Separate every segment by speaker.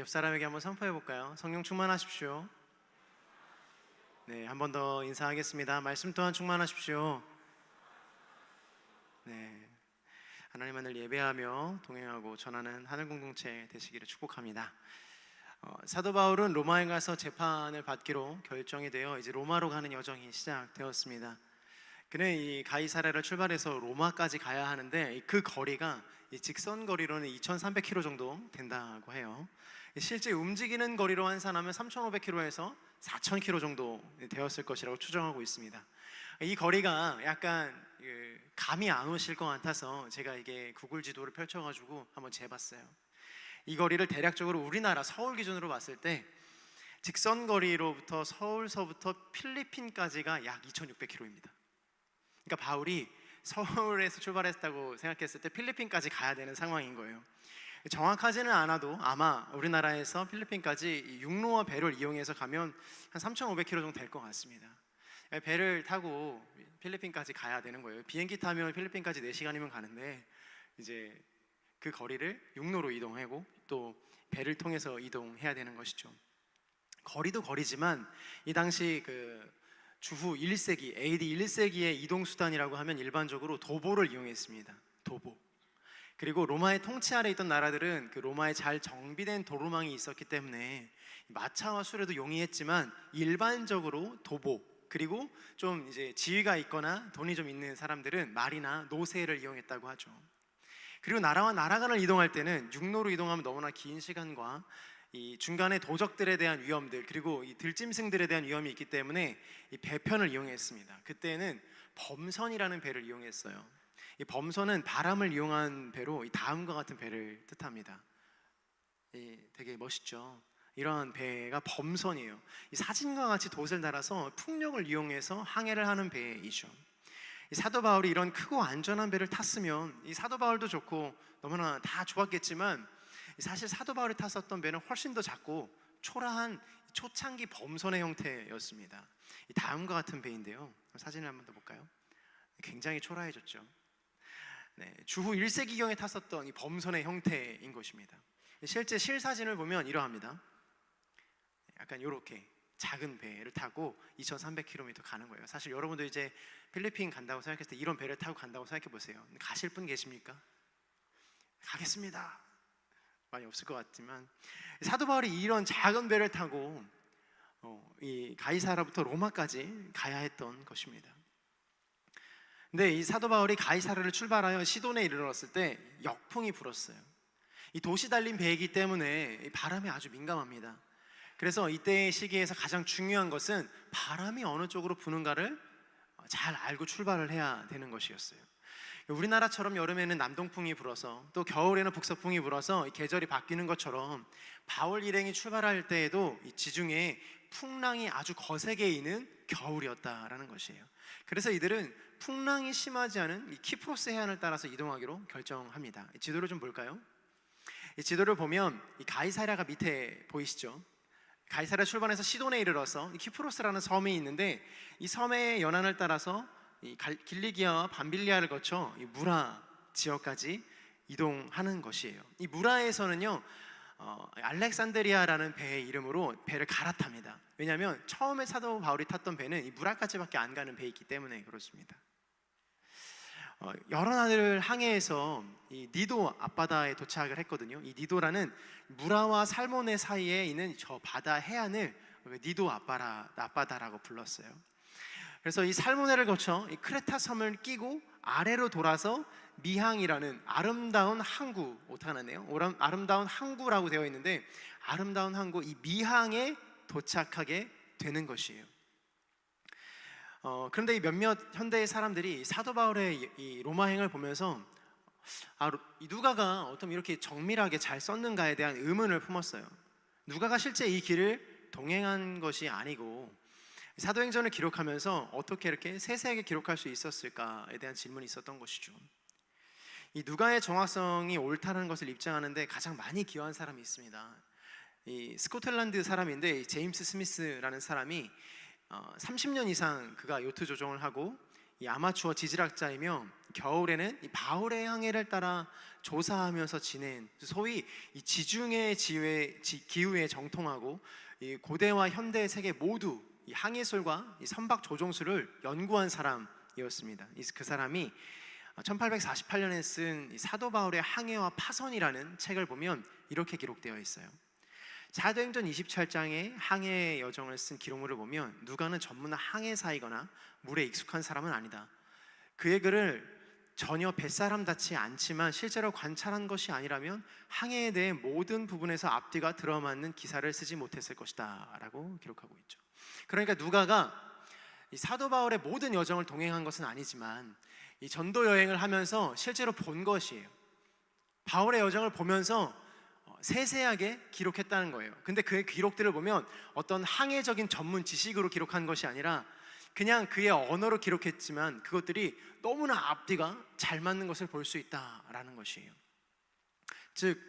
Speaker 1: 옆 사람에게 한번 선포해 볼까요? 성령 충만하십시오. 네, 한 번 더 인사하겠습니다. 말씀 또한 충만하십시오. 네, 하나님 하늘 예배하며 동행하고 전하는 하늘 공동체 되시기를 축복합니다. 사도 바울은 로마에 가서 재판을 받기로 결정이 되어 이제 로마로 가는 여정이 시작되었습니다. 그는 이 가이사랴를 출발해서 로마까지 가야 하는데 그 거리가 이 직선 거리로는 2,300km 정도 된다고 해요. 실제 움직이는 거리로 환산하면 3,500km에서 4,000km 정도 되었을 것이라고 추정하고 있습니다. 이 거리가 약간 감이 안 오실 것 같아서 제가 이게 구글 지도를 펼쳐가지고 한번 재봤어요. 이 거리를 대략적으로 우리나라 서울 기준으로 봤을 때 직선 거리로부터 서울서부터 필리핀까지가 약 2,600km입니다. 그러니까 바울이 서울에서 출발했다고 생각했을 때 필리핀까지 가야 되는 상황인 거예요. 정확하지는 않아도 아마 우리나라에서 필리핀까지 육로와 배를 이용해서 가면 한 3,500km 정도 될 것 같습니다. 배를 타고 필리핀까지 가야 되는 거예요. 비행기 타면 필리핀까지 4시간이면 가는데 이제 그 거리를 육로로 이동하고 또 배를 통해서 이동해야 되는 것이죠. 거리도 거리지만 이 당시 주후 1세기 AD 1세기의 이동 수단이라고 하면 일반적으로 도보를 이용했습니다. 도보. 그리고 로마의 통치 아래 있던 나라들은 그 로마에 잘 정비된 도로망이 있었기 때문에 마차와 수레도 용이했지만 일반적으로 도보, 그리고 좀 이제 지위가 있거나 돈이 좀 있는 사람들은 말이나 노새를 이용했다고 하죠. 그리고 나라와 나라 간을 이동할 때는 육로로 이동하면 너무나 긴 시간과 이 중간에 도적들에 대한 위험들, 그리고 이 들짐승들에 대한 위험이 있기 때문에 이 배편을 이용했습니다. 그때는 범선이라는 배를 이용했어요. 이 범선은 바람을 이용한 배로 이 다음과 같은 배를 뜻합니다. 되게 멋있죠. 이런 배가 범선이에요. 이 사진과 같이 돛을 달아서 풍력을 이용해서 항해를 하는 배이죠. 이 사도 바울이 이런 크고 안전한 배를 탔으면 이 사도 바울도 좋고 너무나 다 좋았겠지만 사실 사도 바울이 탔었던 배는 훨씬 더 작고 초라한 초창기 범선의 형태였습니다. 이 다음과 같은 배인데요, 사진을 한번 더 볼까요? 굉장히 초라해졌죠. 네, 주후 1세기경에 탔었던 이 범선의 형태인 것입니다. 실제 실사진을 보면 이러합니다. 약간 이렇게 작은 배를 타고 2,300km 가는 거예요. 사실 여러분도 이제 필리핀 간다고 생각했을 때 이런 배를 타고 간다고 생각해 보세요. 가실 분 계십니까? 가겠습니다. 많이 없을 것 같지만 사도 바울이 이런 작은 배를 타고 이 가이사라부터 로마까지 가야 했던 것입니다. 근데 이 사도 바울이 가이사라를 출발하여 시돈에 이르렀을 때 역풍이 불었어요. 이 돛이 달린 배이기 때문에 바람에 아주 민감합니다. 그래서 이때의 시기에서 가장 중요한 것은 바람이 어느 쪽으로 부는가를 잘 알고 출발을 해야 되는 것이었어요. 우리나라처럼 여름에는 남동풍이 불어서 또 겨울에는 북서풍이 불어서 계절이 바뀌는 것처럼 바울 일행이 출발할 때에도 이 지중해에 풍랑이 아주 거세게 이는 겨울이었다라는 것이에요. 그래서 이들은 풍랑이 심하지 않은 이 키프로스 해안을 따라서 이동하기로 결정합니다. 이 지도를 좀 볼까요? 이 지도를 보면 이 가이사랴가 밑에 보이시죠? 가이사랴 출발해서 시돈에 이르러서 이 키프로스라는 섬이 있는데 이 섬의 연안을 따라서 이 길리기아와 밤빌리아를 거쳐 이 무라 지역까지 이동하는 것이에요. 이 무라에서는요 알렉산드리아라는 배의 이름으로 배를 갈아탑니다. 왜냐하면 처음에 사도 바울이 탔던 배는 이 무라까지밖에 안 가는 배이기 때문에 그렇습니다. 여러 나라를 항해해서 이 니도 앞바다에 도착을 했거든요. 이 니도라는 무라와 살모네 사이에 있는 저 바다 해안을 니도 앞바다라고 불렀어요. 그래서 이 살모네를 거쳐 이 크레타 섬을 끼고 아래로 돌아서 미항이라는 아름다운 항구, 오타나네요. 아름다운 항구라고 되어 있는데 아름다운 항구 이 미항에 도착하게 되는 것이에요. 그런데 이 몇몇 현대의 사람들이 사도 바울의 이 로마행을 보면서 이 누가가 어쩜 이렇게 정밀하게 잘 썼는가에 대한 의문을 품었어요. 누가가 실제 이 길을 동행한 것이 아니고 사도행전을 기록하면서 어떻게 이렇게 세세하게 기록할 수 있었을까에 대한 질문이 있었던 것이죠. 이 누가의 정확성이 옳다는 것을 입증하는데 가장 많이 기여한 사람이 있습니다. 이 스코틀랜드 사람인데 제임스 스미스라는 사람이 30년 이상 그가 요트 조종을 하고 이 아마추어 지질학자이며 겨울에는 이 바울의 항해를 따라 조사하면서 지낸 소위 이 지중해 기후에 정통하고 이 고대와 현대 세계 모두 이 항해술과 이 선박 조종술을 연구한 사람이었습니다. 그 사람이 1848년에 쓴 사도 바울의 항해와 파선이라는 책을 보면 이렇게 기록되어 있어요. 사도행전 27장의 항해 여정을 쓴 기록물을 보면 누가는 전문 항해사이거나 물에 익숙한 사람은 아니다. 그의 글을 전혀 뱃사람답지 않지만 실제로 관찰한 것이 아니라면 항해에 대해 모든 부분에서 앞뒤가 들어맞는 기사를 쓰지 못했을 것이다 라고 기록하고 있죠. 그러니까 누가가 이 사도 바울의 모든 여정을 동행한 것은 아니지만 이 전도 여행을 하면서 실제로 본 것이에요. 바울의 여정을 보면서 세세하게 기록했다는 거예요. 근데 그의 기록들을 보면 어떤 항해적인 전문 지식으로 기록한 것이 아니라 그냥 그의 언어로 기록했지만 그것들이 너무나 앞뒤가 잘 맞는 것을 볼 수 있다라는 것이에요. 즉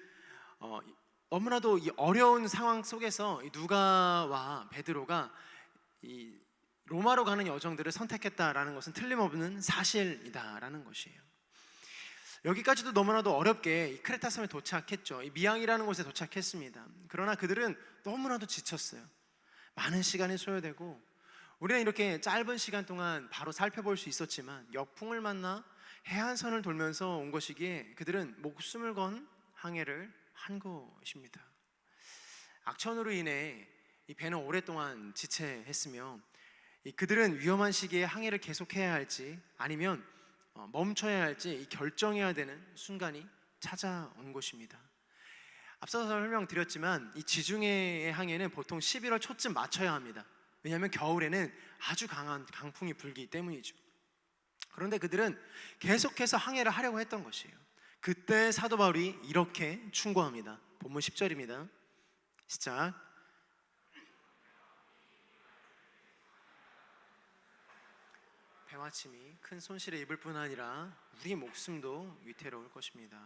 Speaker 1: 너무나도 이 어려운 상황 속에서 이 누가와 베드로가 이 로마로 가는 여정들을 선택했다라는 것은 틀림없는 사실이다라는 것이에요. 여기까지도 너무나도 어렵게 이 크레타 섬에 도착했죠. 이 미항이라는 곳에 도착했습니다. 그러나 그들은 너무나도 지쳤어요. 많은 시간이 소요되고 우리는 이렇게 짧은 시간 동안 바로 살펴볼 수 있었지만 역풍을 만나 해안선을 돌면서 온 것이기에 그들은 목숨을 건 항해를 한 것입니다. 악천후로 인해 이 배는 오랫동안 지체했으며 그들은 위험한 시기에 항해를 계속해야 할지 아니면 멈춰야 할지 결정해야 되는 순간이 찾아온 것입니다. 앞서서 설명드렸지만 이 지중해의 항해는 보통 11월 초쯤 마쳐야 합니다. 왜냐하면 겨울에는 아주 강한 강풍이 불기 때문이죠. 그런데 그들은 계속해서 항해를 하려고 했던 것이에요. 그때 사도 바울이 이렇게 충고합니다. 본문 10절입니다. 시작. 배마침이 큰 손실에 입을 뿐 아니라 우리 목숨도 위태로울 것입니다.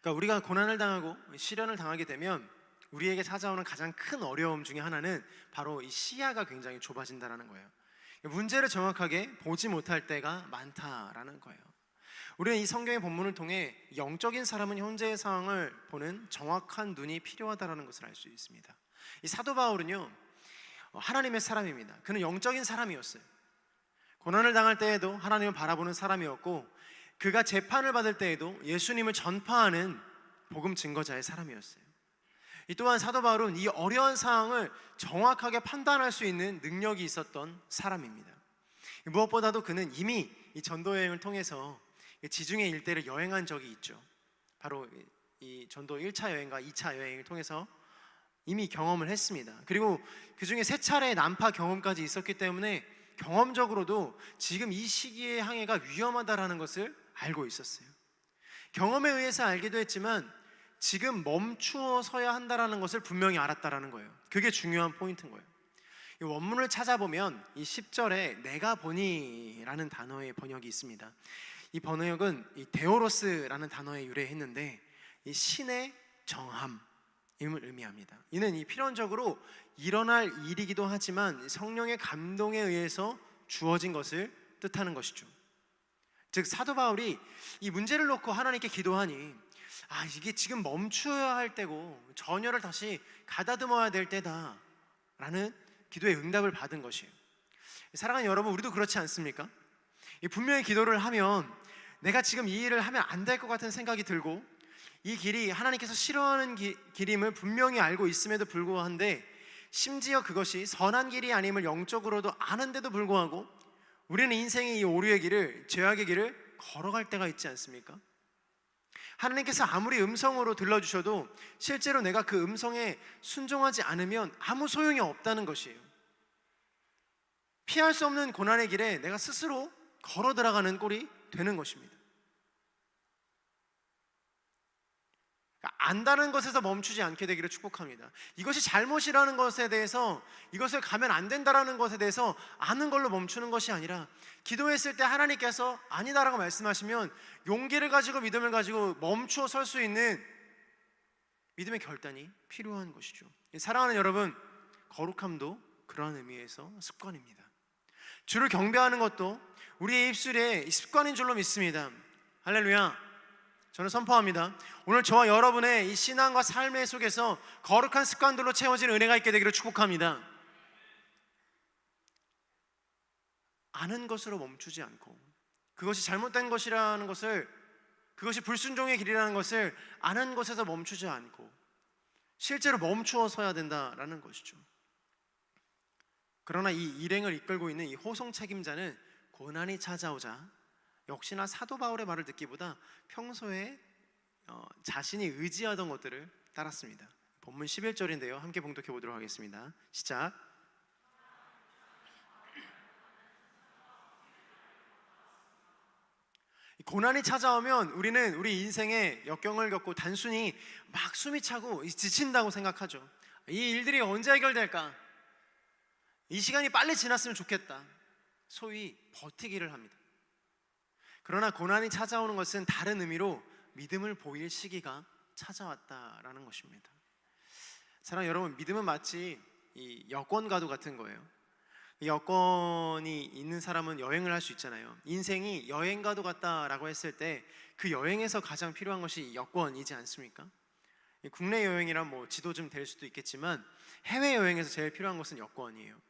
Speaker 1: 그러니까 우리가 고난을 당하고 시련을 당하게 되면 우리에게 찾아오는 가장 큰 어려움 중에 하나는 바로 이 시야가 굉장히 좁아진다는 거예요. 문제를 정확하게 보지 못할 때가 많다라는 거예요. 우리는 이 성경의 본문을 통해 영적인 사람은 현재의 상황을 보는 정확한 눈이 필요하다는 것을 알 수 있습니다. 이 사도 바울은요 하나님의 사람입니다. 그는 영적인 사람이었어요. 고난을 당할 때에도 하나님을 바라보는 사람이었고 그가 재판을 받을 때에도 예수님을 전파하는 복음 증거자의 사람이었어요. 이 또한 사도 바울은 이 어려운 상황을 정확하게 판단할 수 있는 능력이 있었던 사람입니다. 무엇보다도 그는 이미 이 전도 여행을 통해서 지중해 일대를 여행한 적이 있죠. 바로 이 전도 1차 여행과 2차 여행을 통해서 이미 경험을 했습니다. 그리고 그 중에 3차례의 난파 경험까지 있었기 때문에 경험적으로도 지금 이 시기의 항해가 위험하다라는 것을 알고 있었어요. 경험에 의해서 알기도 했지만 지금 멈추어 서야 한다라는 것을 분명히 알았다라는 거예요. 그게 중요한 포인트인 거예요. 이 원문을 찾아보면 이 10절에 내가 보니라는 단어의 번역이 있습니다. 이 번역은 이 데오로스라는 단어에 유래했는데 이 신의 정함임을 의미합니다. 이는 이 필연적으로 일어날 일이기도 하지만 성령의 감동에 의해서 주어진 것을 뜻하는 것이죠. 즉 사도 바울이 이 문제를 놓고 하나님께 기도하니 이게 지금 멈춰야 할 때고 전열을 다시 가다듬어야 될 때다 라는 기도의 응답을 받은 것이에요. 사랑하는 여러분, 우리도 그렇지 않습니까? 분명히 기도를 하면 내가 지금 이 일을 하면 안 될 것 같은 생각이 들고 이 길이 하나님께서 싫어하는 길임을 분명히 알고 있음에도 불구한데 심지어 그것이 선한 길이 아님을 영적으로도 아는데도 불구하고 우리는 인생의 이 오류의 길을, 죄악의 길을 걸어갈 때가 있지 않습니까? 하나님께서 아무리 음성으로 들려주셔도 실제로 내가 그 음성에 순종하지 않으면 아무 소용이 없다는 것이에요. 피할 수 없는 고난의 길에 내가 스스로 걸어 들어가는 꼴이 되는 것입니다. 안다는 것에서 멈추지 않게 되기를 축복합니다. 이것이 잘못이라는 것에 대해서, 이것을 가면 안 된다라는 것에 대해서 아는 걸로 멈추는 것이 아니라 기도했을 때 하나님께서 아니다라고 말씀하시면 용기를 가지고 믿음을 가지고 멈추어 설 수 있는 믿음의 결단이 필요한 것이죠. 사랑하는 여러분, 거룩함도 그러한 의미에서 습관입니다. 주를 경배하는 것도 우리의 입술의 습관인 줄로 믿습니다. 할렐루야. 저는 선포합니다. 오늘 저와 여러분의 이 신앙과 삶의 속에서 거룩한 습관들로 채워진 은혜가 있게 되기를 축복합니다. 아는 것으로 멈추지 않고, 그것이 잘못된 것이라는 것을, 그것이 불순종의 길이라는 것을 아는 것에서 멈추지 않고 실제로 멈추어 서야 된다라는 것이죠. 그러나 이 일행을 이끌고 있는 이 호송 책임자는 고난이 찾아오자 역시나 사도 바울의 말을 듣기보다 평소에 자신이 의지하던 것들을 따랐습니다. 본문 11절인데요, 함께 봉독해 보도록 하겠습니다. 시작. 고난이 찾아오면 우리는 우리 인생에 역경을 겪고 단순히 막 숨이 차고 지친다고 생각하죠. 이 일들이 언제 해결될까? 이 시간이 빨리 지났으면 좋겠다. 소위 버티기를 합니다. 그러나 고난이 찾아오는 것은 다른 의미로 믿음을 보일 시기가 찾아왔다라는 것입니다. 사랑하는 여러분, 믿음은 마치 이 여권과도 같은 거예요. 이 여권이 있는 사람은 여행을 할 수 있잖아요. 인생이 여행과도 같다라고 했을 때 그 여행에서 가장 필요한 것이 여권이지 않습니까? 국내 여행이란 뭐 지도 좀 될 수도 있겠지만 해외 여행에서 제일 필요한 것은 여권이에요.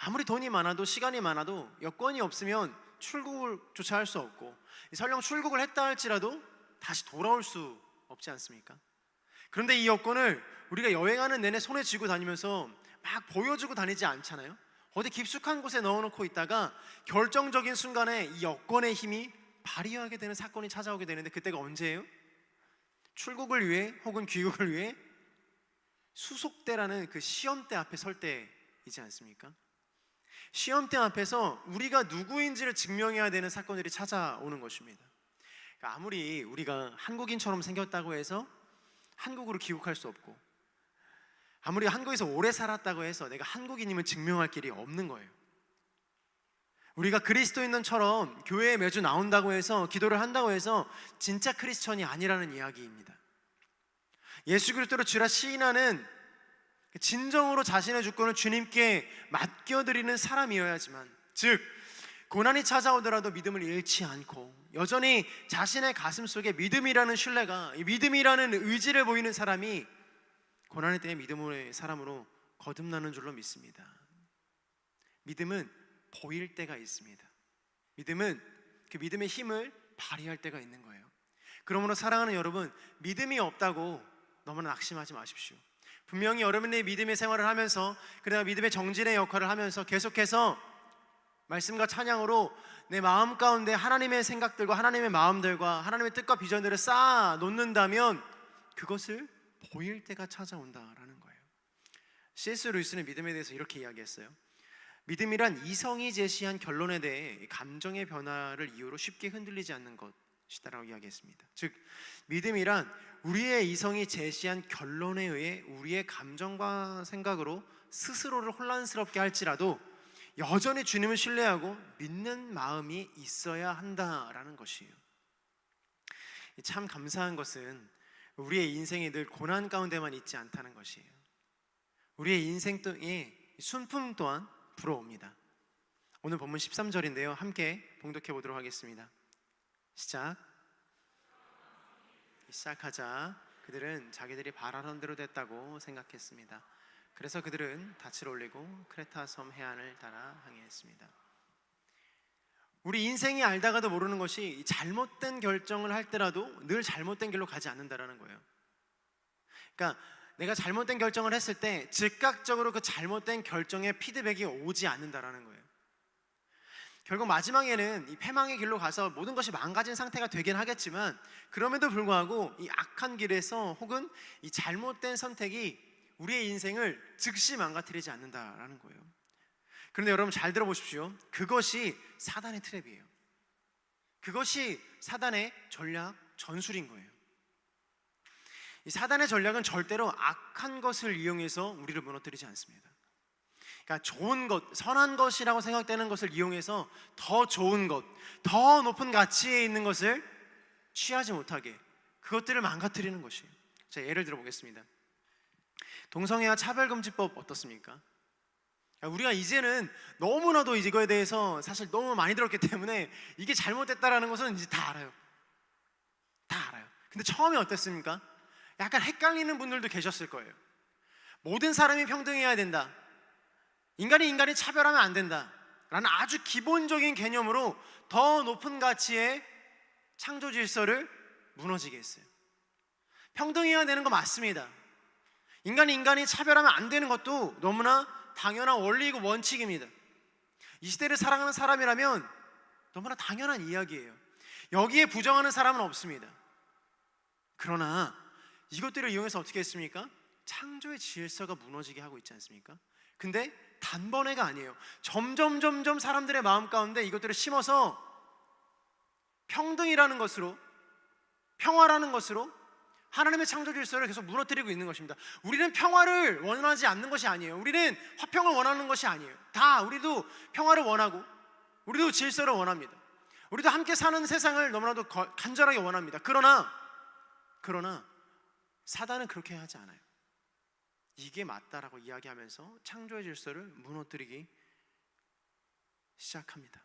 Speaker 1: 아무리 돈이 많아도 시간이 많아도 여권이 없으면 출국을 조차 할 수 없고, 설령 출국을 했다 할지라도 다시 돌아올 수 없지 않습니까? 그런데 이 여권을 우리가 여행하는 내내 손에 쥐고 다니면서 막 보여주고 다니지 않잖아요. 어디 깊숙한 곳에 넣어놓고 있다가 결정적인 순간에 이 여권의 힘이 발휘하게 되는 사건이 찾아오게 되는데, 그때가 언제예요? 출국을 위해 혹은 귀국을 위해 수속대라는 그 시험대 앞에 설 때이지 않습니까? 시험대 앞에서 우리가 누구인지를 증명해야 되는 사건들이 찾아오는 것입니다. 그러니까 아무리 우리가 한국인처럼 생겼다고 해서 한국으로 귀국할 수 없고, 아무리 한국에서 오래 살았다고 해서 내가 한국인임을 증명할 길이 없는 거예요. 우리가 그리스도인처럼 교회에 매주 나온다고 해서, 기도를 한다고 해서 진짜 크리스천이 아니라는 이야기입니다. 예수 그리스도로 주라 시인하는, 진정으로 자신의 주권을 주님께 맡겨드리는 사람이어야지만, 즉 고난이 찾아오더라도 믿음을 잃지 않고 여전히 자신의 가슴 속에 믿음이라는 신뢰가, 이 믿음이라는 의지를 보이는 사람이 고난의 때에 믿음의 사람으로 거듭나는 줄로 믿습니다. 믿음은 보일 때가 있습니다. 믿음은 그 믿음의 힘을 발휘할 때가 있는 거예요. 그러므로 사랑하는 여러분, 믿음이 없다고 너무나 낙심하지 마십시오. 분명히 여러분의 믿음의 생활을 하면서, 그러나 믿음의 정진의 역할을 하면서 계속해서 말씀과 찬양으로 내 마음 가운데 하나님의 생각들과 하나님의 마음들과 하나님의 뜻과 비전들을 쌓아 놓는다면 그것을 보일 때가 찾아온다라는 거예요. C.S. 루이스는 믿음에 대해서 이렇게 이야기했어요. 믿음이란 이성이 제시한 결론에 대해 감정의 변화를 이유로 쉽게 흔들리지 않는 것이다라고 이야기했습니다. 즉 믿음이란 우리의 이성이 제시한 결론에 의해 우리의 감정과 생각으로 스스로를 혼란스럽게 할지라도 여전히 주님을 신뢰하고 믿는 마음이 있어야 한다라는 것이에요. 참 감사한 것은 우리의 인생이 늘 고난 가운데만 있지 않다는 것이에요. 우리의 인생의 순품 또한 불어옵니다. 오늘 본문 13절인데요, 함께 봉독해 보도록 하겠습니다. 시작하자 그들은 자기들이 바라던 대로 됐다고 생각했습니다. 그래서 그들은 닻을 올리고 크레타 섬 해안을 따라 항해했습니다. 우리 인생이 알다가도 모르는 것이 잘못된 결정을 할 때라도 늘 잘못된 길로 가지 않는다라는 거예요. 그러니까 내가 잘못된 결정을 했을 때 즉각적으로 그 잘못된 결정의 피드백이 오지 않는다라는 거예요. 결국 마지막에는 이 패망의 길로 가서 모든 것이 망가진 상태가 되긴 하겠지만, 그럼에도 불구하고 이 악한 길에서 혹은 이 잘못된 선택이 우리의 인생을 즉시 망가뜨리지 않는다라는 거예요. 그런데 여러분 잘 들어보십시오. 그것이 사단의 트랩이에요. 그것이 사단의 전략, 전술인 거예요. 이 사단의 전략은 절대로 악한 것을 이용해서 우리를 무너뜨리지 않습니다. 그러니까 좋은 것, 선한 것이라고 생각되는 것을 이용해서 더 좋은 것, 더 높은 가치에 있는 것을 취하지 못하게, 그것들을 망가뜨리는 것이에요. 자, 예를 들어 보겠습니다. 동성애와 차별금지법 어떻습니까? 우리가 이제는 너무나도 이거에 대해서 사실 너무 많이 들었기 때문에 이게 잘못됐다라는 것은 이제 다 알아요. 다 알아요. 근데 처음에 어땠습니까? 약간 헷갈리는 분들도 계셨을 거예요. 모든 사람이 평등해야 된다, 인간이 차별하면 안 된다 라는 아주 기본적인 개념으로 더 높은 가치의 창조 질서를 무너지게 했어요. 평등해야 되는 거 맞습니다. 인간이 차별하면 안 되는 것도 너무나 당연한 원리이고 원칙입니다. 이 시대를 살아가는 사람이라면 너무나 당연한 이야기예요. 여기에 부정하는 사람은 없습니다. 그러나 이것들을 이용해서 어떻게 했습니까? 창조의 질서가 무너지게 하고 있지 않습니까? 근데 단번에가 아니에요. 점점 사람들의 마음 가운데 이것들을 심어서 평등이라는 것으로, 평화라는 것으로 하나님의 창조 질서를 계속 무너뜨리고 있는 것입니다. 우리는 평화를 원하지 않는 것이 아니에요. 우리는 화평을 원하는 것이 아니에요. 우리도 평화를 원하고, 우리도 질서를 원합니다. 우리도 함께 사는 세상을 너무나도 간절하게 원합니다. 그러나 사단은 그렇게 하지 않아요. 이게 맞다라고 이야기하면서 창조의 질서를 무너뜨리기 시작합니다.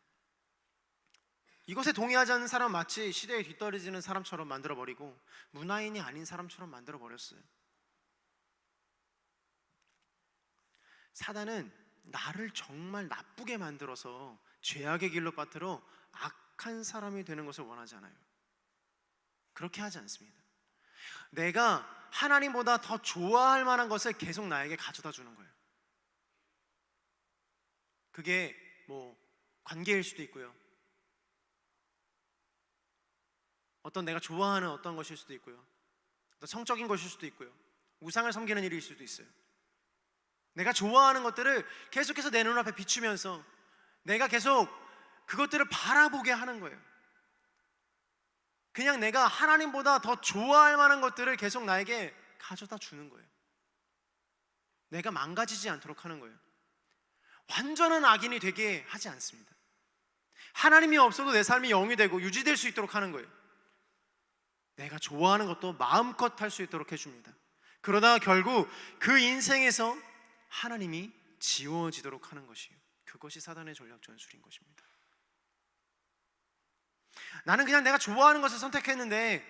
Speaker 1: 이것에 동의하지 않는 사람은 마치 시대에 뒤떨어지는 사람처럼 만들어버리고 문화인이 아닌 사람처럼 만들어버렸어요. 사단은 나를 정말 나쁘게 만들어서 죄악의 길로 빠뜨려 악한 사람이 되는 것을 원하지 않아요. 그렇게 하지 않습니다. 내가 하나님보다 더 좋아할 만한 것을 계속 나에게 가져다 주는 거예요. 그게 관계일 수도 있고요, 어떤 내가 좋아하는 어떤 것일 수도 있고요, 어떤 성적인 것일 수도 있고요, 우상을 섬기는 일일 수도 있어요. 내가 좋아하는 것들을 계속해서 내 눈앞에 비추면서 내가 계속 그것들을 바라보게 하는 거예요. 그냥 내가 하나님보다 더 좋아할 만한 것들을 계속 나에게 가져다 주는 거예요. 내가 망가지지 않도록 하는 거예요. 완전한 악인이 되게 하지 않습니다. 하나님이 없어도 내 삶이 영이 되고 유지될 수 있도록 하는 거예요. 내가 좋아하는 것도 마음껏 할 수 있도록 해줍니다. 그러다가 결국 그 인생에서 하나님이 지워지도록 하는 것이에요. 그것이 사단의 전략 전술인 것입니다. 나는 그냥 내가 좋아하는 것을 선택했는데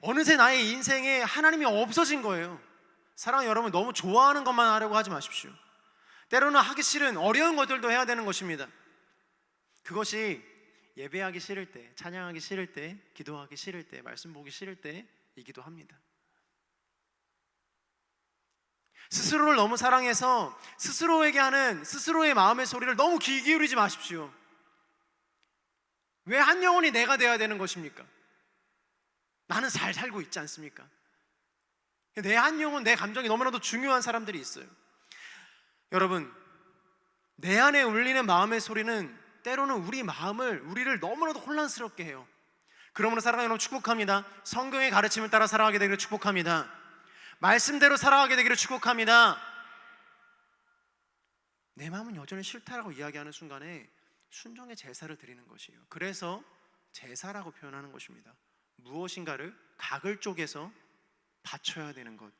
Speaker 1: 어느새 나의 인생에 하나님이 없어진 거예요. 사랑하는 여러분, 너무 좋아하는 것만 하려고 하지 마십시오. 때로는 하기 싫은 어려운 것들도 해야 되는 것입니다. 그것이 예배하기 싫을 때, 찬양하기 싫을 때, 기도하기 싫을 때, 말씀 보기 싫을 때이기도 합니다. 스스로를 너무 사랑해서 스스로에게 하는 스스로의 마음의 소리를 너무 귀 기울이지 마십시오. 왜 한 영혼이 내가 돼야 되는 것입니까? 나는 잘 살고 있지 않습니까? 내 한 영혼, 내 감정이 너무나도 중요한 사람들이 있어요. 여러분, 내 안에 울리는 마음의 소리는 때로는 우리를 너무나도 혼란스럽게 해요. 그러므로 사랑하는 여러분, 축복합니다. 성경의 가르침을 따라 살아가게 되기를 축복합니다. 말씀대로 살아가게 되기를 축복합니다. 내 마음은 여전히 싫다라고 이야기하는 순간에 순종의 제사를 드리는 것이에요. 그래서 제사라고 표현하는 것입니다. 무엇인가를 각을 쪼개서 바쳐야 되는 것,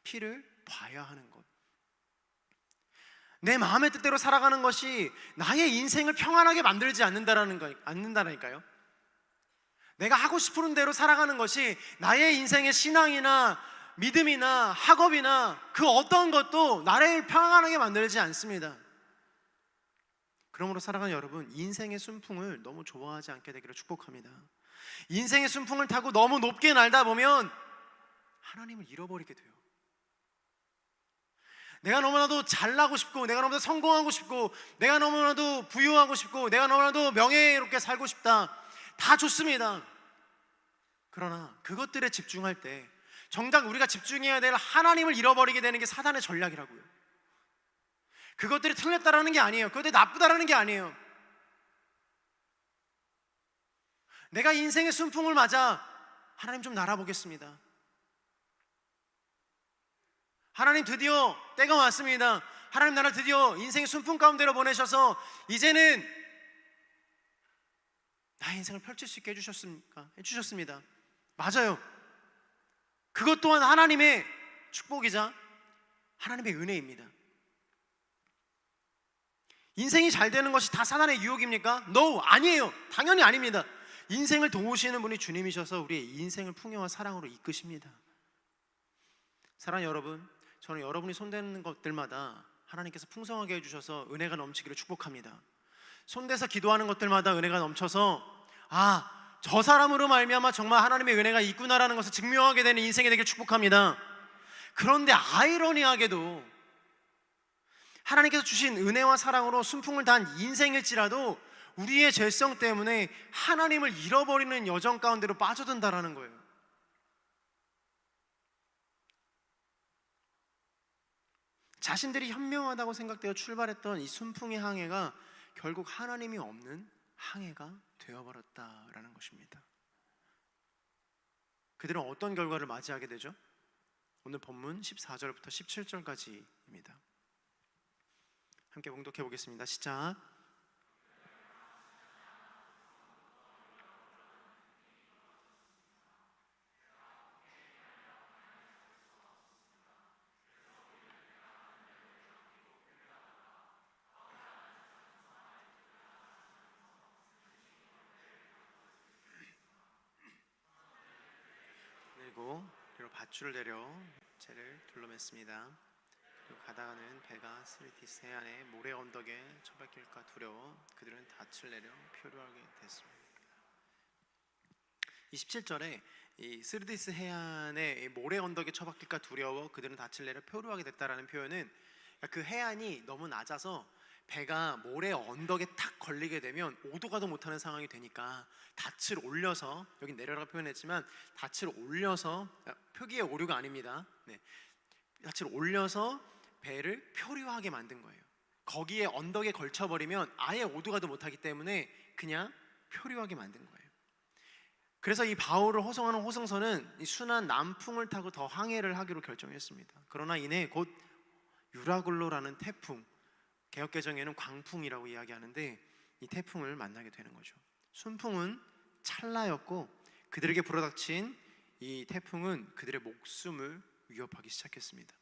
Speaker 1: 피를 봐야 하는 것. 내 마음의 뜻대로 살아가는 것이 나의 인생을 평안하게 만들지 않는다니까요. 내가 하고 싶은 대로 살아가는 것이 나의 인생의 신앙이나 믿음이나 학업이나 그 어떤 것도 나를 평안하게 만들지 않습니다. 그러므로 사랑하는 여러분, 인생의 순풍을 너무 좋아하지 않게 되기를 축복합니다. 인생의 순풍을 타고 너무 높게 날다 보면 하나님을 잃어버리게 돼요. 내가 너무나도 잘나고 싶고, 내가 너무나도 성공하고 싶고, 내가 너무나도 부유하고 싶고, 내가 너무나도 명예롭게 살고 싶다, 다 좋습니다. 그러나 그것들에 집중할 때 정작 우리가 집중해야 될 하나님을 잃어버리게 되는 게 사단의 전략이라고요. 그것들이 틀렸다라는 게 아니에요. 그것들이 나쁘다라는 게 아니에요. 내가 인생의 순풍을 맞아 하나님 좀 날아보겠습니다. 하나님, 드디어 때가 왔습니다. 하나님, 나를 드디어 인생의 순풍 가운데로 보내셔서 이제는 나의 인생을 펼칠 수 있게 해주셨습니다. 맞아요. 그것 또한 하나님의 축복이자 하나님의 은혜입니다. 인생이 잘 되는 것이 다 사단의 유혹입니까? No, 아니에요. 당연히 아닙니다. 인생을 도우시는 분이 주님이셔서 우리의 인생을 풍요와 사랑으로 이끄십니다. 사랑하는 여러분, 저는 여러분이 손대는 것들마다 하나님께서 풍성하게 해주셔서 은혜가 넘치기를 축복합니다. 손대서 기도하는 것들마다 은혜가 넘쳐서 저 사람으로 말미암아 정말 하나님의 은혜가 있구나라는 것을 증명하게 되는 인생이 되길 축복합니다. 그런데 아이러니하게도 하나님께서 주신 은혜와 사랑으로 순풍을 단 인생일지라도 우리의 죄성 때문에 하나님을 잃어버리는 여정 가운데로 빠져든다라는 거예요. 자신들이 현명하다고 생각되어 출발했던 이 순풍의 항해가 결국 하나님이 없는 항해가 되어버렸다라는 것입니다. 그들은 어떤 결과를 맞이하게 되죠? 오늘 본문 14절부터 17절까지입니다. 함께 봉독해 보겠습니다. 시작. 그리고 밧줄을 내려 채를 둘러맸습니다. 그리고 가다가는 배가 스르디스 해안의 모래 언덕에 처박힐까 두려워 그들은 닻을 내려 표류하게 됐습니다. 27절에 이 스르디스 해안의 모래 언덕에 처박힐까 두려워 그들은 닻을 내려 표류하게 됐다라는 표현은 그 해안이 너무 낮아서 배가 모래 언덕에 탁 걸리게 되면 오도 가도 못하는 상황이 되니까 닻을 올려서, 여기 내려라고 표현했지만 닻을 올려서, 표기의 오류가 아닙니다. 닻을 올려서 배를 표류하게 만든 거예요. 거기에 언덕에 걸쳐버리면 아예 오도 가도 못하기 때문에 그냥 표류하게 만든 거예요. 그래서 이 바울을 호송하는 호송선은 이 순한 남풍을 타고 더 항해를 하기로 결정했습니다. 그러나 이내 곧 유라굴로라는 태풍, 개역개정에는 광풍이라고 이야기하는데 이 태풍을 만나게 되는 거죠. 순풍은 찰나였고 그들에게 불어닥친 이 태풍은 그들의 목숨을 위협하기 시작했습니다.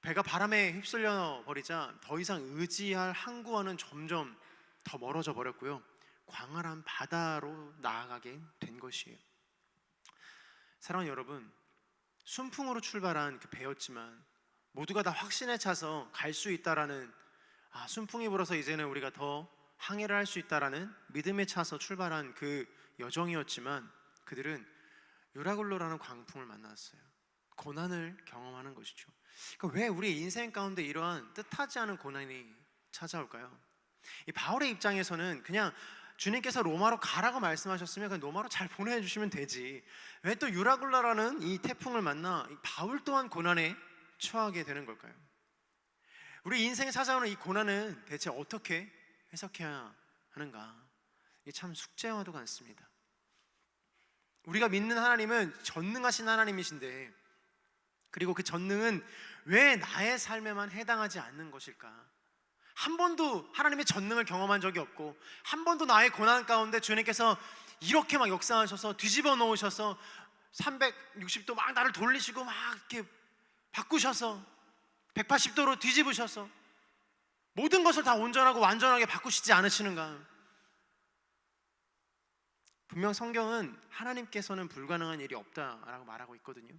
Speaker 1: 배가 바람에 휩쓸려 버리자 더 이상 의지할 항구와는 점점 더 멀어져 버렸고요. 광활한 바다로 나아가게 된 것이에요. 사랑하는 여러분, 순풍으로 출발한 그 배였지만 모두가 다 확신에 차서 갈 수 있다라는, 순풍이 불어서 이제는 우리가 더 항해를 할 수 있다라는 믿음에 차서 출발한 그 여정이었지만 그들은 유라굴로라는 광풍을 만났어요. 고난을 경험하는 것이죠. 그러니까 왜 우리의 인생 가운데 이러한 뜻하지 않은 고난이 찾아올까요? 이 바울의 입장에서는 그냥 주님께서 로마로 가라고 말씀하셨으면 그냥 로마로 잘 보내주시면 되지, 왜 또 유라굴라라는 이 태풍을 만나 이 바울 또한 고난에 처하게 되는 걸까요? 우리 인생에 찾아오는 이 고난은 대체 어떻게 해석해야 하는가? 이게 참 숙제와도 같습니다. 우리가 믿는 하나님은 전능하신 하나님이신데, 그리고 그 전능은 왜 나의 삶에만 해당하지 않는 것일까? 한 번도 하나님의 전능을 경험한 적이 없고 한 번도 나의 고난 가운데 주님께서 이렇게 막 역사하셔서 뒤집어 놓으셔서 360도 막 나를 돌리시고 막 이렇게 바꾸셔서 180도로 뒤집으셔서 모든 것을 다 온전하고 완전하게 바꾸시지 않으시는가? 분명 성경은 하나님께서는 불가능한 일이 없다라고 말하고 있거든요.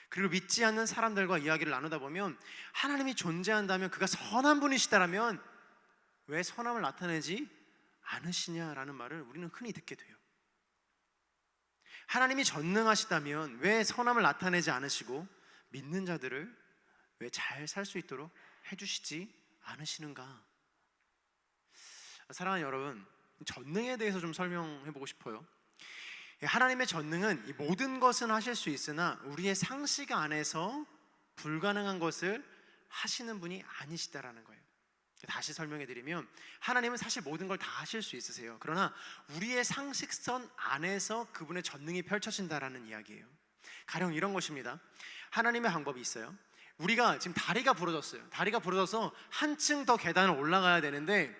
Speaker 1: 그리고 믿지 않는 사람들과 이야기를 나누다 보면 하나님이 존재한다면 그가 선한 분이시다라면 왜 선함을 나타내지 않으시냐라는 말을 우리는 흔히 듣게 돼요. 하나님이 전능하시다면 왜 선함을 나타내지 않으시고 믿는 자들을 왜 잘 살 수 있도록 해주시지 않으시는가? 사랑하는 여러분, 전능에 대해서 좀 설명해보고 싶어요. 하나님의 전능은 이 모든 것은 하실 수 있으나 우리의 상식 안에서 불가능한 것을 하시는 분이 아니시다라는 거예요. 다시 설명해드리면 하나님은 사실 모든 걸 다 하실 수 있으세요. 그러나 우리의 상식선 안에서 그분의 전능이 펼쳐진다라는 이야기예요. 가령 이런 것입니다. 하나님의 방법이 있어요. 우리가 지금 다리가 부러졌어요. 다리가 부러져서 한층 더 계단을 올라가야 되는데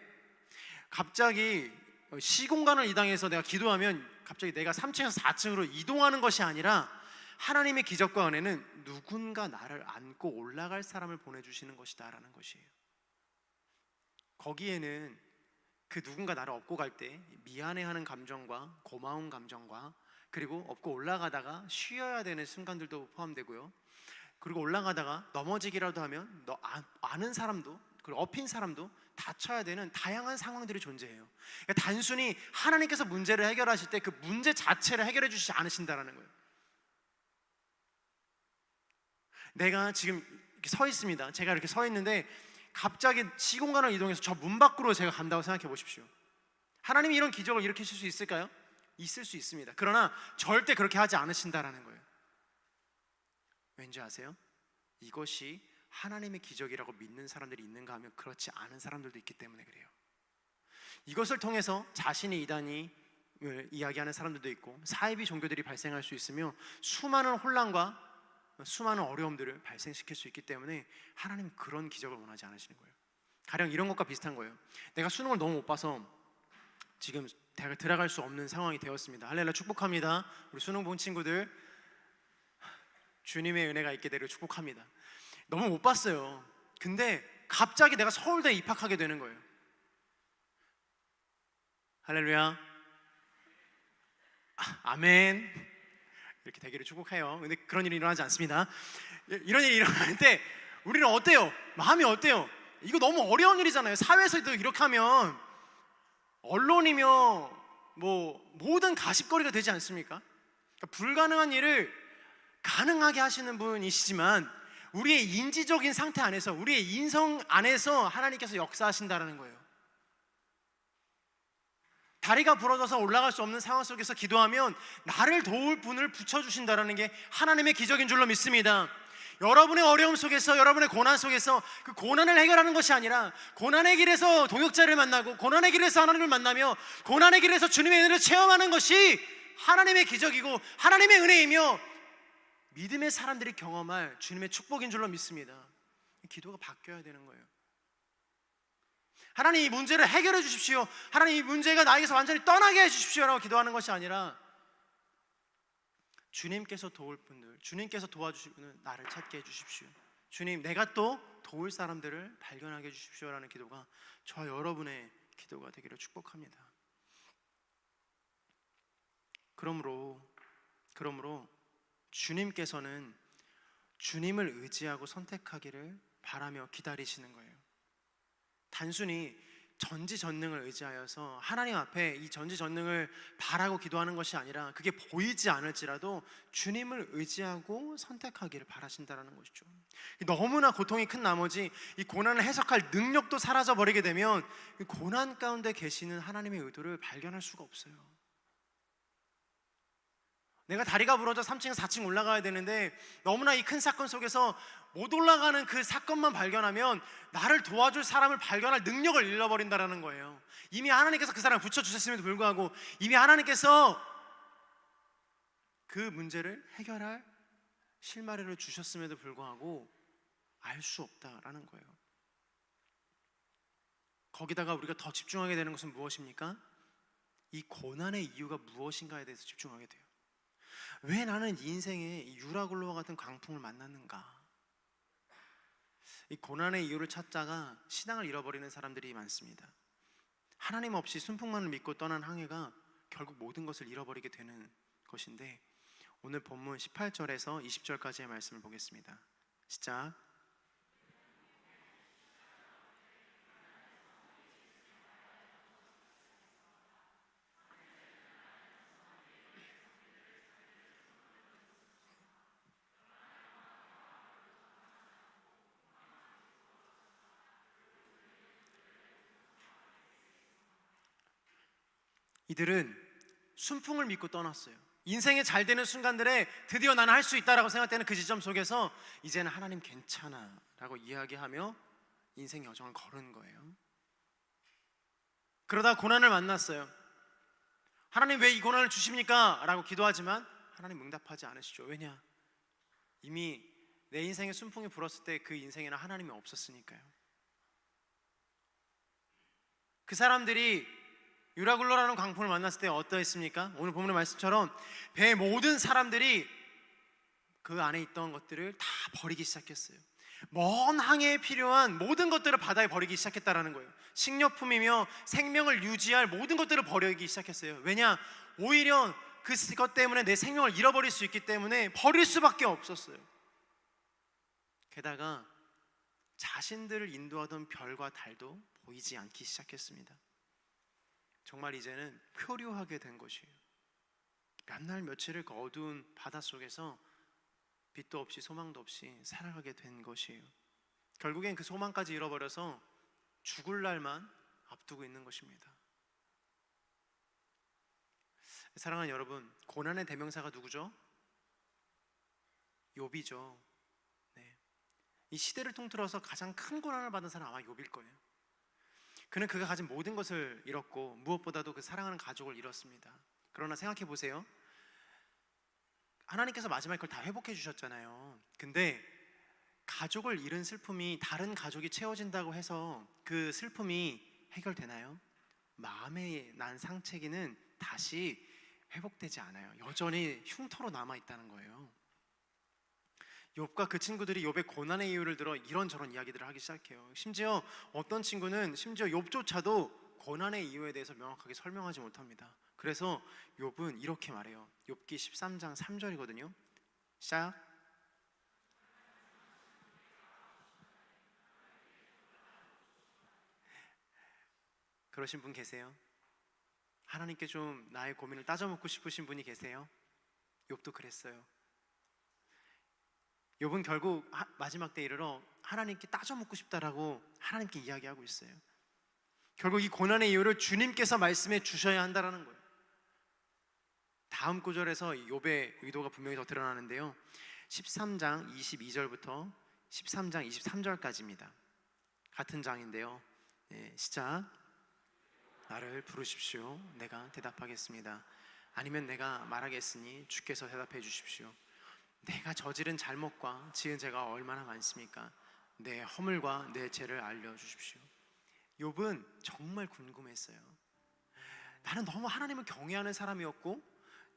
Speaker 1: 갑자기 시공간을 이당해서 내가 기도하면 갑자기 내가 3층에서 4층으로 이동하는 것이 아니라 하나님의 기적과 은혜는 누군가 나를 안고 올라갈 사람을 보내주시는 것이다 라는 것이에요. 거기에는 그 누군가 나를 업고 갈 때 미안해하는 감정과 고마운 감정과 그리고 업고 올라가다가 쉬어야 되는 순간들도 포함되고요. 그리고 올라가다가 넘어지기라도 하면 아는 사람도 그리고 업힌 사람도 다쳐야 되는 다양한 상황들이 존재해요. 그러니까 단순히 하나님께서 문제를 해결하실 때 그 문제 자체를 해결해 주시지 않으신다는 거예요. 내가 지금 이렇게 서 있습니다. 제가 이렇게 서 있는데 갑자기 시공간을 이동해서 저 문 밖으로 제가 간다고 생각해 보십시오. 하나님이 이런 기적을 일으키실 수 있을까요? 있을 수 있습니다. 그러나 절대 그렇게 하지 않으신다라는 거예요. 왠지 아세요? 이것이 하나님의 기적이라고 믿는 사람들이 있는가 하면 그렇지 않은 사람들도 있기 때문에 그래요. 이것을 통해서 자신이 이단임을 이야기하는 사람들도 있고 사이비 종교들이 발생할 수 있으며 수많은 혼란과 수많은 어려움들을 발생시킬 수 있기 때문에 하나님은 그런 기적을 원하지 않으시는 거예요. 가령 이런 것과 비슷한 거예요. 내가 수능을 너무 못 봐서 지금 대학을 들어갈 수 없는 상황이 되었습니다. 할렐루야, 축복합니다. 우리 수능 본 친구들 주님의 은혜가 있게 되기를 축복합니다. 너무 못 봤어요. 근데 갑자기 내가 서울대에 입학하게 되는 거예요. 할렐루야, 아멘. 이렇게 되기를 축복해요. 근데 그런 일이 일어나지 않습니다. 이런 일이 일어날 때 우리는 어때요? 마음이 어때요? 이거 너무 어려운 일이잖아요. 사회에서도 이렇게 하면 언론이며 뭐 모든 가십거리가 되지 않습니까? 그러니까 불가능한 일을 가능하게 하시는 분이시지만 우리의 인지적인 상태 안에서, 우리의 인성 안에서 하나님께서 역사하신다는 거예요. 다리가 부러져서 올라갈 수 없는 상황 속에서 기도하면 나를 도울 분을 붙여주신다는 게 하나님의 기적인 줄로 믿습니다. 여러분의 어려움 속에서, 여러분의 고난 속에서 그 고난을 해결하는 것이 아니라 고난의 길에서 동역자를 만나고 고난의 길에서 하나님을 만나며 고난의 길에서 주님의 은혜를 체험하는 것이 하나님의 기적이고 하나님의 은혜이며 믿음의 사람들이 경험할 주님의 축복인 줄로 믿습니다. 기도가 바뀌어야 되는 거예요. 하나님 이 문제를 해결해 주십시오. 하나님 이 문제가 나에게서 완전히 떠나게 해 주십시오라고 기도하는 것이 아니라 주님께서 도울 분들, 주님께서 도와주실 분을 나를 찾게 해 주십시오. 주님, 내가 또 도울 사람들을 발견하게 해 주십시오라는 기도가 저 여러분의 기도가 되기를 축복합니다. 그러므로 주님께서는 주님을 의지하고 선택하기를 바라며 기다리시는 거예요. 단순히 전지전능을 의지하여서 하나님 앞에 이 전지전능을 바라고 기도하는 것이 아니라 그게 보이지 않을지라도 주님을 의지하고 선택하기를 바라신다는 것이죠. 너무나 고통이 큰 나머지 이 고난을 해석할 능력도 사라져 버리게 되면 고난 가운데 계시는 하나님의 의도를 발견할 수가 없어요. 내가 다리가 부러져 3층, 4층 올라가야 되는데 너무나 이 큰 사건 속에서 못 올라가는 그 사건만 발견하면 나를 도와줄 사람을 발견할 능력을 잃어버린다는 거예요. 이미 하나님께서 그 사람을 붙여주셨음에도 불구하고 이미 하나님께서 그 문제를 해결할 실마리를 주셨음에도 불구하고 알 수 없다라는 거예요. 거기다가 우리가 더 집중하게 되는 것은 무엇입니까? 이 고난의 이유가 무엇인가에 대해서 집중하게 돼요. 왜 나는 이 인생에 유라굴로와 같은 광풍을 만났는가? 이 고난의 이유를 찾다가 신앙을 잃어버리는 사람들이 많습니다. 하나님 없이 순풍만을 믿고 떠난 항해가 결국 모든 것을 잃어버리게 되는 것인데 오늘 본문 18절에서 20절까지의 말씀을 보겠습니다. 시작. 이들은 순풍을 믿고 떠났어요. 인생에 잘 되는 순간들에 드디어 나는 할 수 있다라고 생각되는 그 지점 속에서 이제는 하나님 괜찮아 라고 이야기하며 인생 여정을 걸은 거예요. 그러다 고난을 만났어요. 하나님 왜 이 고난을 주십니까? 라고 기도하지만 하나님 응답하지 않으시죠. 왜냐? 이미 내 인생에 순풍이 불었을 때 그 인생에는 하나님이 없었으니까요. 그 사람들이 유라굴로라는 광풍을 만났을 때 어떠했습니까? 오늘 본문의 말씀처럼 배의 모든 사람들이 그 안에 있던 것들을 다 버리기 시작했어요. 먼 항해에 필요한 모든 것들을 바다에 버리기 시작했다라는 거예요. 식료품이며 생명을 유지할 모든 것들을 버리기 시작했어요. 왜냐? 오히려 그것 때문에 내 생명을 잃어버릴 수 있기 때문에 버릴 수밖에 없었어요. 게다가 자신들을 인도하던 별과 달도 보이지 않기 시작했습니다. 정말 이제는 표류하게 된 것이에요. 몇 날 며칠을 그 어두운 바닷속에서 빛도 없이 소망도 없이 살아가게 된 것이에요. 결국엔 그 소망까지 잃어버려서 죽을 날만 앞두고 있는 것입니다. 사랑하는 여러분, 고난의 대명사가 누구죠? 욥이죠. 네. 이 시대를 통틀어서 가장 큰 고난을 받은 사람은 아마 욥일 거예요. 그는 그가 가진 모든 것을 잃었고 무엇보다도 그 사랑하는 가족을 잃었습니다. 그러나 생각해 보세요. 하나님께서 마지막에 그걸 다 회복해 주셨잖아요. 근데 가족을 잃은 슬픔이 다른 가족이 채워진다고 해서 그 슬픔이 해결되나요? 마음에 난 상처기는 다시 회복되지 않아요. 여전히 흉터로 남아있다는 거예요. 욥과 그 친구들이 욥의 고난의 이유를 들어 이런저런 이야기들을 하기 시작해요. 심지어 어떤 친구는 심지어 욥조차도 고난의 이유에 대해서 명확하게 설명하지 못합니다. 그래서 욥은 이렇게 말해요. 욥기 13장 3절이거든요. 시작. 그러신 분 계세요? 하나님께 좀 나의 고민을 따져묻고 싶으신 분이 계세요? 욥도 그랬어요. 욥은 결국 마지막 때 이르러 하나님께 따져묻고 싶다라고 하나님께 이야기하고 있어요. 결국 이 고난의 이유를 주님께서 말씀해 주셔야 한다라는 거예요. 다음 구절에서 욥의 의도가 분명히 더 드러나는데요. 13장 22절부터 13장 23절까지입니다. 같은 장인데요. 시작. 나를 부르십시오. 내가 대답하겠습니다. 아니면 내가 말하겠으니 주께서 대답해 주십시오. 내가 저지른 잘못과 지은 죄가 얼마나 많습니까? 내 허물과 내 죄를 알려주십시오. 욥은 정말 궁금했어요. 나는 너무 하나님을 경외하는 사람이었고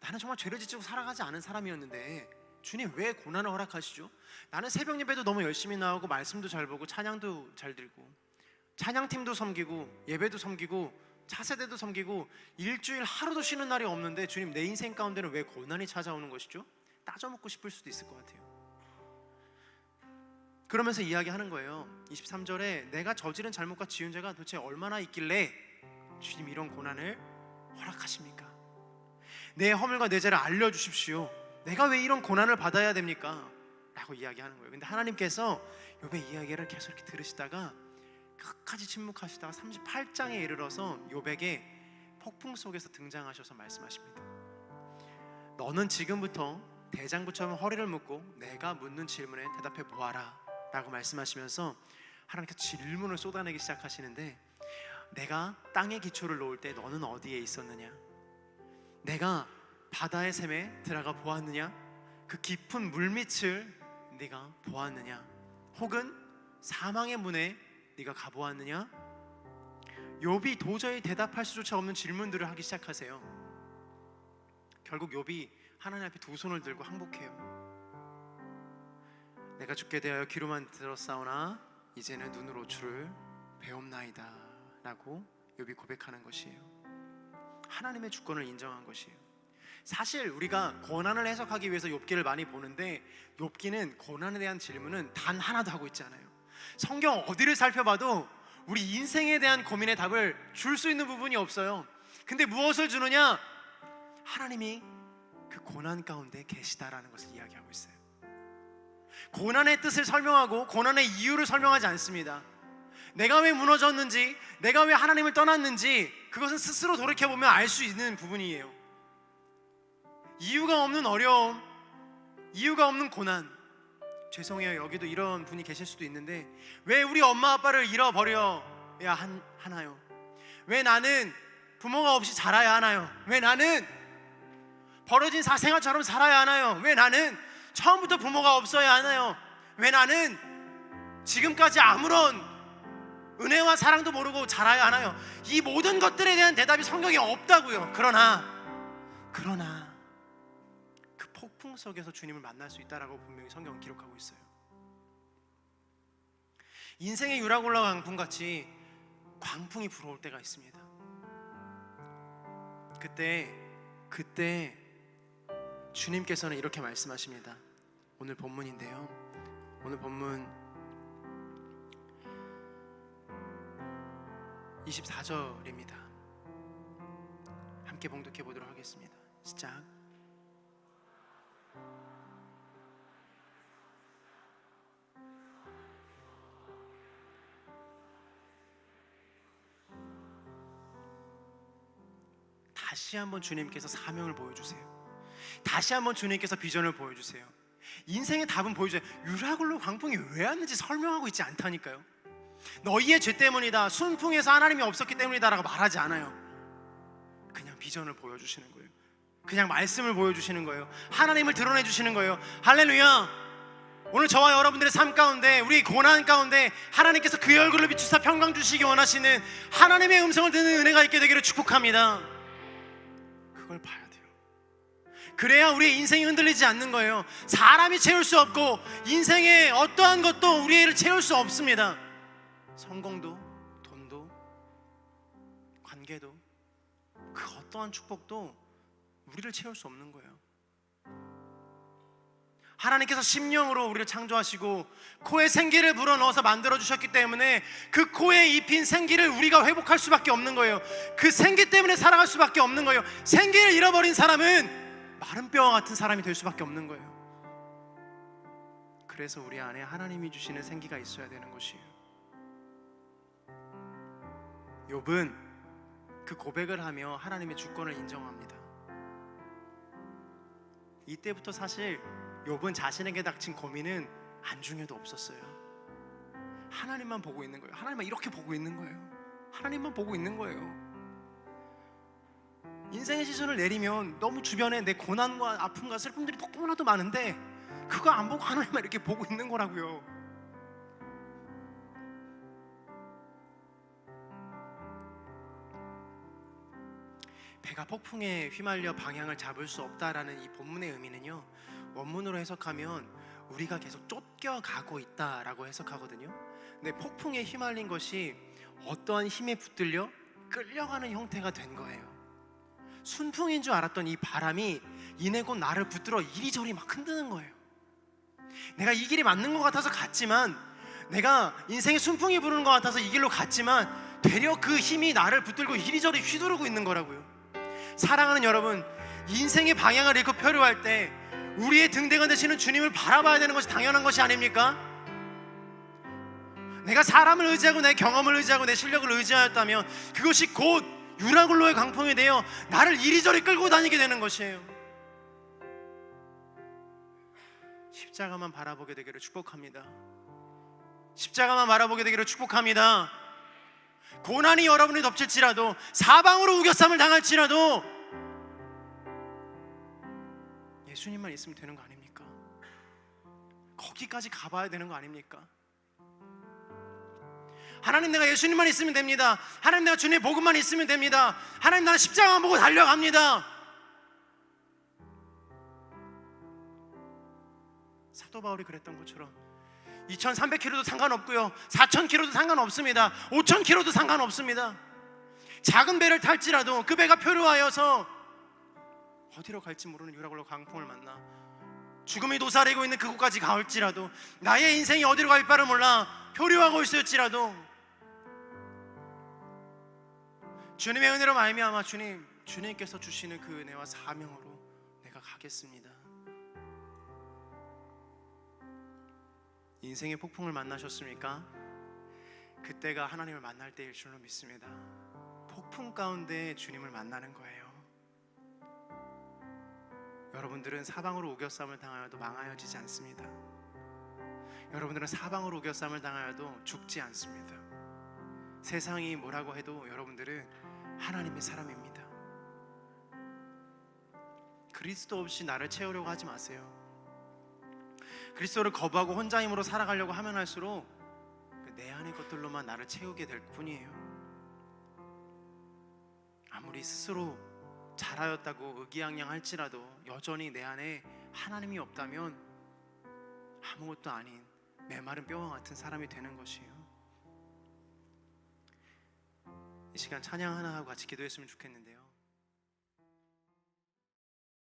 Speaker 1: 나는 정말 죄를 짓고 살아가지 않은 사람이었는데 주님 왜 고난을 허락하시죠? 나는 새벽 예배도 너무 열심히 나오고 말씀도 잘 보고 찬양도 잘 들고 찬양팀도 섬기고 예배도 섬기고 차세대도 섬기고 일주일 하루도 쉬는 날이 없는데 주님 내 인생 가운데는 왜 고난이 찾아오는 것이죠? 따져먹고 싶을 수도 있을 것 같아요. 그러면서 이야기하는 거예요. 23절에 내가 저지른 잘못과 지은 죄가 도대체 얼마나 있길래 주님 이런 고난을 허락하십니까? 내 허물과 내 죄를 알려주십시오. 내가 왜 이런 고난을 받아야 됩니까? 라고 이야기하는 거예요. 근데 하나님께서 욥의 이야기를 계속 이렇게 들으시다가 끝까지 침묵하시다가 38장에 이르러서 욥에게 폭풍 속에서 등장하셔서 말씀하십니다. 너는 지금부터 대장부처럼 허리를 묶고 내가 묻는 질문에 대답해 보아라 라고 말씀하시면서 하나님께서 질문을 쏟아내기 시작하시는데 내가 땅의 기초를 놓을 때 너는 어디에 있었느냐? 내가 바다의 샘에 들어가 보았느냐? 그 깊은 물밑을 네가 보았느냐? 혹은 사망의 문에 네가 가보았느냐? 욥이 도저히 대답할 수조차 없는 질문들을 하기 시작하세요. 결국 욥이 하나님 앞에 두 손을 들고 항복해요. 내가 죽게 되어 귀로만 들었사오나 이제는 눈으로 주를 배옵나이다 라고 욥이 고백하는 것이에요. 하나님의 주권을 인정한 것이에요. 사실 우리가 고난을 해석하기 위해서 욥기를 많이 보는데 욥기는 고난에 대한 질문은 단 하나도 하고 있지 않아요. 성경 어디를 살펴봐도 우리 인생에 대한 고민의 답을 줄 수 있는 부분이 없어요. 근데 무엇을 주느냐? 하나님이 그 고난 가운데 계시다라는 것을 이야기하고 있어요. 고난의 뜻을 설명하고 고난의 이유를 설명하지 않습니다. 내가 왜 무너졌는지, 내가 왜 하나님을 떠났는지 그것은 스스로 돌이켜보면 알 수 있는 부분이에요. 이유가 없는 어려움, 이유가 없는 고난. 죄송해요, 여기도 이런 분이 계실 수도 있는데 왜 우리 엄마 아빠를 잃어버려야 하나요? 왜 나는 부모가 없이 자라야 하나요? 왜 나는 벌어진 사생활처럼 살아야 하나요? 왜 나는 처음부터 부모가 없어야 하나요? 왜 나는 지금까지 아무런 은혜와 사랑도 모르고 자라야 하나요? 이 모든 것들에 대한 대답이 성경에 없다고요. 그러나 그 폭풍 속에서 주님을 만날 수 있다라고 분명히 성경은 기록하고 있어요. 인생의 유라굴라 광풍같이 광풍이 불어올 때가 있습니다. 그때 주님께서는 이렇게 말씀하십니다. 오늘 본문인데요, 오늘 본문 24절입니다. 함께 봉독해 보도록 하겠습니다. 시작. 다시 한번 주님께서 사명을 보여주세요. 다시 한번 주님께서 비전을 보여주세요. 인생의 답은 보여주세요. 유라굴로 광풍이 왜 왔는지 설명하고 있지 않다니까요. 너희의 죄 때문이다, 순풍에서 하나님이 없었기 때문이다 라고 말하지 않아요. 그냥 비전을 보여주시는 거예요. 그냥 말씀을 보여주시는 거예요. 하나님을 드러내주시는 거예요. 할렐루야. 오늘 저와 여러분들의 삶 가운데, 우리 고난 가운데 하나님께서 그의 얼굴을 비추사 평강 주시기 원하시는 하나님의 음성을 듣는 은혜가 있게 되기를 축복합니다. 그걸 봐야 돼요. 그래야 우리의 인생이 흔들리지 않는 거예요. 사람이 채울 수 없고 인생의 어떠한 것도 우리를 채울 수 없습니다. 성공도, 돈도, 관계도, 그 어떠한 축복도 우리를 채울 수 없는 거예요. 하나님께서 심령으로 우리를 창조하시고 코에 생기를 불어넣어서 만들어주셨기 때문에 그 코에 입힌 생기를 우리가 회복할 수밖에 없는 거예요. 그 생기 때문에 살아갈 수밖에 없는 거예요. 생기를 잃어버린 사람은 마른 뼈와 같은 사람이 될 수밖에 없는 거예요. 그래서 우리 안에 하나님이 주시는 생기가 있어야 되는 것이에요. 욥은 그 고백을 하며 하나님의 주권을 인정합니다. 이때부터 사실 욥은 자신에게 닥친 고민은 안중에도 없었어요. 하나님만 보고 있는 거예요. 하나님만 이렇게 보고 있는 거예요. 하나님만 보고 있는 거예요. 인생의 시선을 내리면 너무 주변에 내 고난과 아픔과 슬픔들이 너무나도 많은데 그거 안 보고 하나님만 이렇게 보고 있는 거라고요. 배가 폭풍에 휘말려 방향을 잡을 수 없다라는 이 본문의 의미는요, 원문으로 해석하면 우리가 계속 쫓겨가고 있다라고 해석하거든요. 근데 폭풍에 휘말린 것이 어떠한 힘에 붙들려 끌려가는 형태가 된 거예요. 순풍인 줄 알았던 이 바람이 이내 곧 나를 붙들어 이리저리 막 흔드는 거예요. 내가 이 길이 맞는 것 같아서 갔지만, 내가 인생의 순풍이 부르는 것 같아서 이 길로 갔지만 되려 그 힘이 나를 붙들고 이리저리 휘두르고 있는 거라고요. 사랑하는 여러분, 인생의 방향을 잃고 표류할 때 우리의 등대가 되시는 주님을 바라봐야 되는 것이 당연한 것이 아닙니까? 내가 사람을 의지하고 내 경험을 의지하고 내 실력을 의지하였다면 그것이 곧 유라굴로의 강풍이 되어 나를 이리저리 끌고 다니게 되는 것이에요. 십자가만 바라보게 되기를 축복합니다. 십자가만 바라보게 되기를 축복합니다. 고난이 여러분을 덮칠지라도, 사방으로 우겨쌈을 당할지라도 예수님만 있으면 되는 거 아닙니까? 거기까지 가봐야 되는 거 아닙니까? 하나님, 내가 예수님만 있으면 됩니다. 하나님, 내가 주님의 복음만 있으면 됩니다. 하나님, 나는 십자가만 보고 달려갑니다. 사도 바울이 그랬던 것처럼 2300km도 상관없고요, 4000km도 상관없습니다. 5000km도 상관없습니다. 작은 배를 탈지라도 그 배가 표류하여서 어디로 갈지 모르는 유라굴로 강풍을 만나 죽음이 도사리고 있는 그곳까지 가올지라도, 나의 인생이 어디로 갈 바를 몰라 표류하고 있을지라도 주님의 은혜로 말미암아 주님께서 주시는 그 은혜와 사명으로 내가 가겠습니다. 인생의 폭풍을 만나셨습니까? 그때가 하나님을 만날 때일 줄로 믿습니다. 폭풍 가운데 주님을 만나는 거예요. 여러분들은 사방으로 우겨쌈을 당하여도 망하여지지 않습니다. 여러분들은 사방으로 우겨쌈을 당하여도 죽지 않습니다. 세상이 뭐라고 해도 여러분들은 하나님의 사람입니다. 그리스도 없이 나를 채우려고 하지 마세요. 그리스도를 거부하고 혼자 힘으로 살아가려고 하면 할수록 내 안의 것들로만 나를 채우게 될 뿐이에요. 아무리 스스로 잘하였다고 의기양양할지라도 여전히 내 안에 하나님이 없다면 아무것도 아닌 메마른 뼈와 같은 사람이 되는 것이에요. 이 시간 찬양 하나 하고 같이 기도했으면 좋겠는데요.